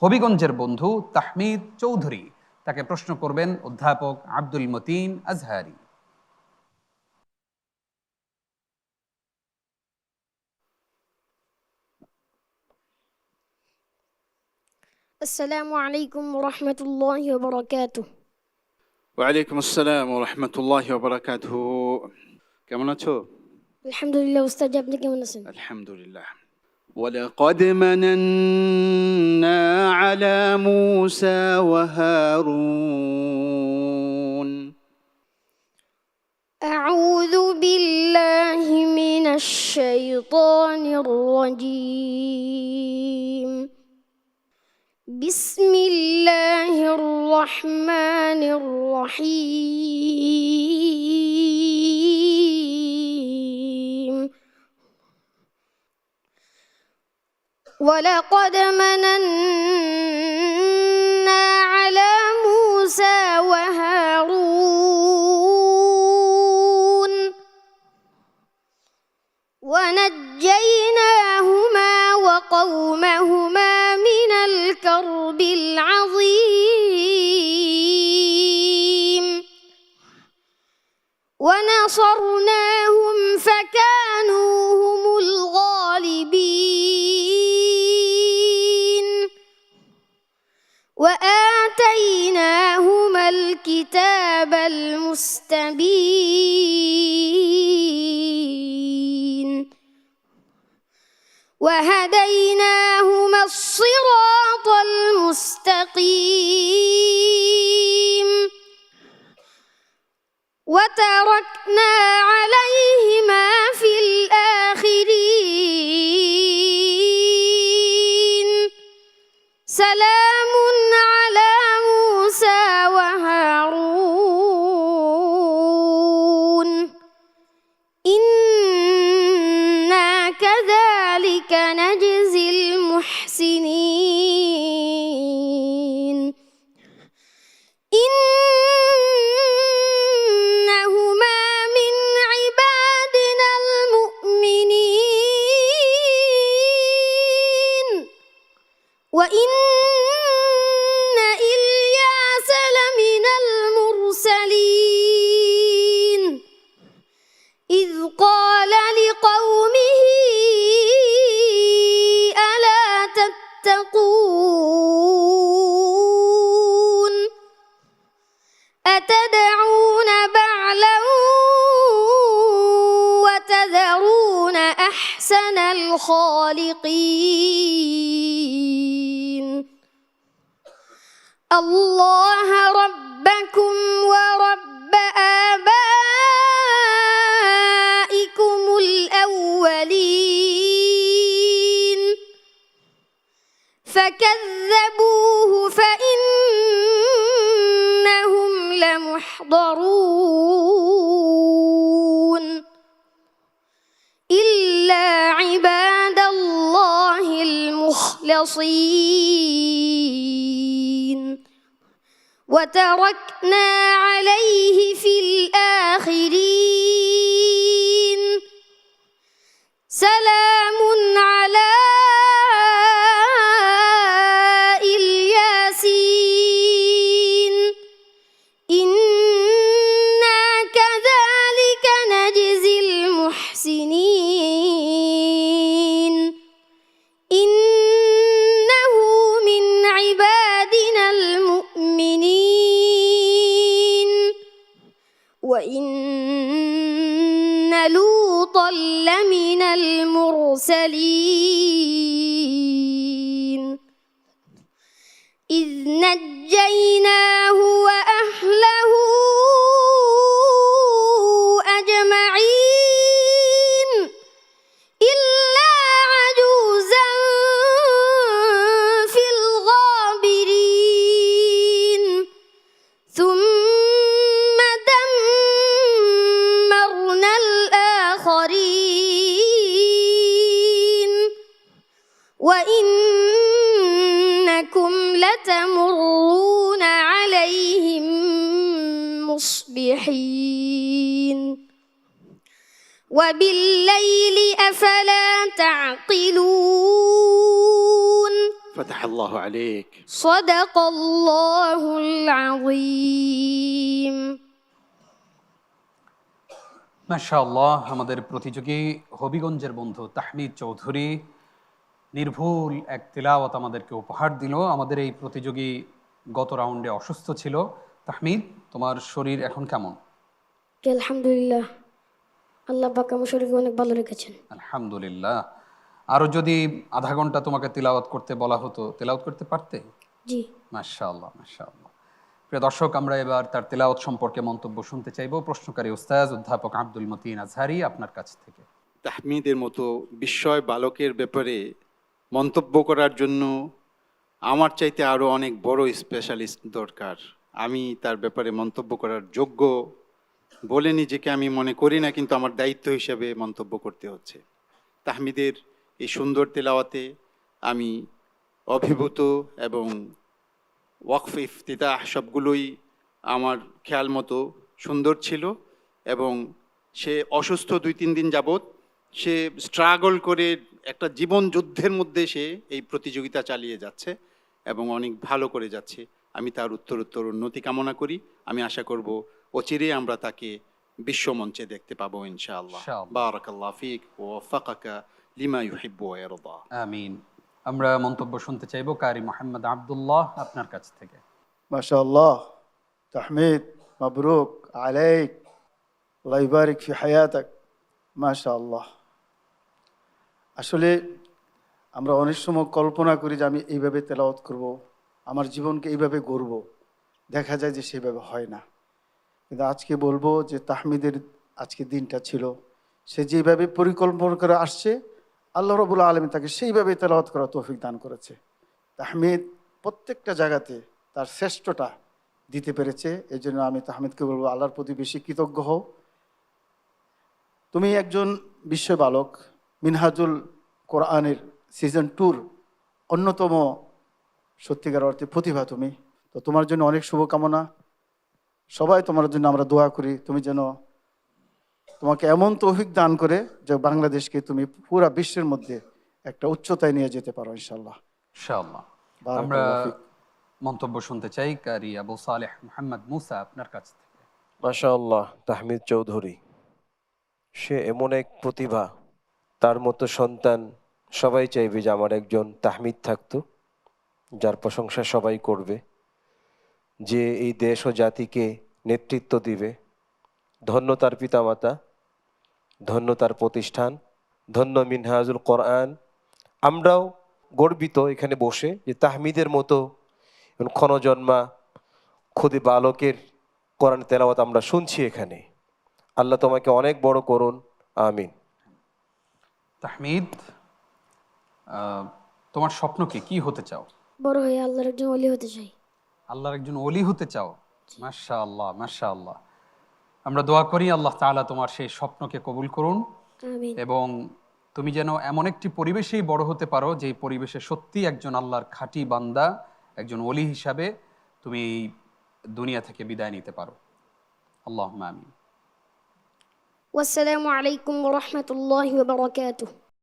হবিগঞ্জের বন্ধু তাহমিদ চৌধুরী। তাকে প্রশ্ন করবেন অধ্যাপক আব্দুল মতিন আজহারি। আসসালামু আলাইকুম রহমতুল্লাহি ওয়া বারাকাতুহু। ওয়ালাইকুম আসসালাম ওয়া রাহমাতুল্লাহি ওয়া বারাকাতুহু। কেমন আছো? আলহামদুলিল্লাহ উস্তাদ, আপনি কেমন আছেন? আলহামদুলিল্লাহ। ولقد مننا على موسى وهارون. أعوذ بالله من الشيطان الرجيم. بسم الله الرحمن الرحيم. ولقد مننا على موسى وهارون ونجيناهما وقومهما من الكرب العظيم ونصرناهم فكانوا هم الغالبين وآتيناهما الكتاب المستبين وهديناهما الصراط المستقيم وتركنا عليهما في الآخرين. سلام على موسى وهارون إنا كذلك نجزي المحسنين. إنهما من عبادنا المؤمنين وإن إلياس لمن المرسلين إذ قال لقومه ألا تتقون أتدعون بعلا وتذرون أحسن الخالقين الله ربكم ورب آبائكم الأولين فكذبوه فإنهم لمحضرون إلا عباد الله المخلصين وتركنا عليه في الآخرين. سلام على الياسين إنا كذلك نجزي المحسنين. إنه من عبادنا المؤمنين وإن لوطا لمن المرسلين إذ نجيناه وأهله أجمعين إلا عجوزا في الغابرين ثم دمرنا الآخرين وإنكم لتمرون عليهم مصبحين وبالليل أفلا تعقلون فتح الله عليك. صدق الله العظيم. মাশাআল্লাহ, আমাদের প্রতিযোগী হবিগঞ্জের বন্ধু তাহমিদ চৌধুরী নির্ভুল এক তিলাওয়াত আমাদেরকে উপহার দিল। আমাদের এই প্রতিযোগী গত রাউন্ডে অসুস্থ ছিল। তাহমিদ, তোমার শরীর এখন কেমন? আলহামদুলিল্লাহ, আল্লাহ পাক আমার শরীরকে অনেক ভালো রেখেছেন। আলহামদুলিল্লাহ। আরও যদি আধা ঘন্টা তোমাকে তিলাওয়াত করতে বলা হতো, তিলাওয়াত করতে পারতে? জি। মাশাআল্লাহ, মাশাআল্লাহ। প্রিয় দর্শক, আমরা এবার তার তিলাওয়াত সম্পর্কে মন্তব্য শুনতে চাইব। প্রশ্নকারী উস্তাজ অধ্যাপক আব্দুল মতিন আজহারি আপনার কাছ থেকে। তাহমিদের মতো বিস্ময় বালকের ব্যাপারে মন্তব্য করার জন্য আমার চাইতে আরও অনেক বড় স্পেশালিস্ট দরকার। আমি তার ব্যাপারে মন্তব্য করার যোগ্য বলে নিজেকে আমি মনে করি না, কিন্তু আমার দায়িত্ব হিসেবে মন্তব্য করতে হচ্ছে। তাহমিদের এই সুন্দর তেলাওয়াতে আমি অভিভূত এবং ওয়াকফ ইফতিতাহ সবগুলোই আমার খেয়াল মতো সুন্দর ছিল। এবং সে অসুস্থ 2-3 দিন যাবৎ সে স্ট্রাগল করে একটা জীবন যুদ্ধের মধ্যে সে এই প্রতিযোগিতা চালিয়ে যাচ্ছে এবং অনেক ভালো করে যাচ্ছে। আমি তার উত্তরোত্তর উন্নতি কামনা করি। আমি আশা করব অচিরেই আমরা তাকে বিশ্বমঞ্চে দেখতে পাবো ইনশাআল্লাহ। ইনশাআল্লাহ। বারাকাল্লাহু ফিক ওয়া ওয়াফাকাকা লিমা ইউহিব্বু ওয়া ইয়ারদা। আমিন। আমরা মন্তব্য শুনতে চাইব কারি মোহাম্মদ আব্দুল্লাহ আপনার কাছ থেকে। মাশাআল্লাহ, তাহমিদ মাবরুক আলাইক, আল্লাহ ইবারিক ফি হায়াতাক। মাশাআল্লাহ। আসলে আমরা অনেক সময় কল্পনা করি যে আমি এইভাবে তেলাওয়াত করব, আমার জীবনকে এইভাবে গড়ব, দেখা যায় যে সেভাবে হয় না। কিন্তু আজকে বলবো যে তাহমিদের আজকে দিনটা ছিল, সে যেভাবে পরিকল্পনা করে আসছে আল্লাহ রাব্বুল আলামিন তাকে সেইভাবে তেলাওয়াত করার তৌফিক দান করেছে। তাহমিদ প্রত্যেকটা জায়গাতে তার শ্রেষ্ঠটা দিতে পেরেছে। এই জন্য আমি তাহমিদকে বলবো আল্লাহর প্রতি বেশি কৃতজ্ঞ হও। তুমি একজন বিশ্ব বালক, মিনহাজুল কোরআনের সিজন 2 অন্যতম সত্যিকার অর্থে প্রতিভা তুমি। তো তোমার জন্য অনেক শুভকামনা। সবাই তোমার জন্য আমরা দোয়া করি, তুমি যেন তোমাকে এমন তৌফিক দান করে যে বাংলাদেশকে তুমি পুরা বিশ্বের মধ্যে একটা উচ্চতায় নিয়ে যেতে পারো ইনশাআল্লাহ। ইনশাআল্লাহ। আমরা বারাকাল্লাহু ফিক। মন্তব্য শুনতে চাই কারি আবু সালেহ মোহাম্মদ মুসা আপনার কাছ থেকে। মাশাআল্লাহ, তাহমিদ চৌধুরী সে এমন এক প্রতিভা, তার মতো সন্তান সবাই চাইবে যে আমার একজন তাহমিদ থাকতো, যার প্রশংসা সবাই করবে, যে এই দেশ ও জাতিকে নেতৃত্ব দিবে। ধন্য তার পিতামাতা, ধন্য তার প্রতিষ্ঠান, ধন্য মিনহাজুল কোরআন। আমরাও গর্বিত এখানে বসে যে তাহমিদের মতো ক্ষণজন্মা খুদে বালকের কোরআন তেলাওয়াত আমরা শুনছি এখানে। আল্লাহ তোমাকে অনেক বড় করুন, আমিন। তাহমিদ, তোমার স্বপ্ন কি হতে চাও? বড় হয়ে আল্লাহর একজন ওলি হতে চাই। আল্লাহর একজন ওলি হতে চাও? মাশাআল্লাহ, মাশাআল্লাহ। আমরা দোয়া করি আল্লাহ তাআলা তোমার সেই স্বপ্নকে কবুল করুন আমিন। এবং তুমি যেন এমন একটি পরিবেশেই বড় হতে পারো যে পরিবেশে সত্যি একজন আল্লাহর খাঁটি বান্দা, একজন ওলি হিসাবে তুমি এই দুনিয়া থেকে বিদায় নিতে পারো। আল্লাহুম্মা আমিন। ওয়াসসালামু আলাইকুম ওয়া রাহমাতুল্লাহি ওয়া বারাকাতুহু।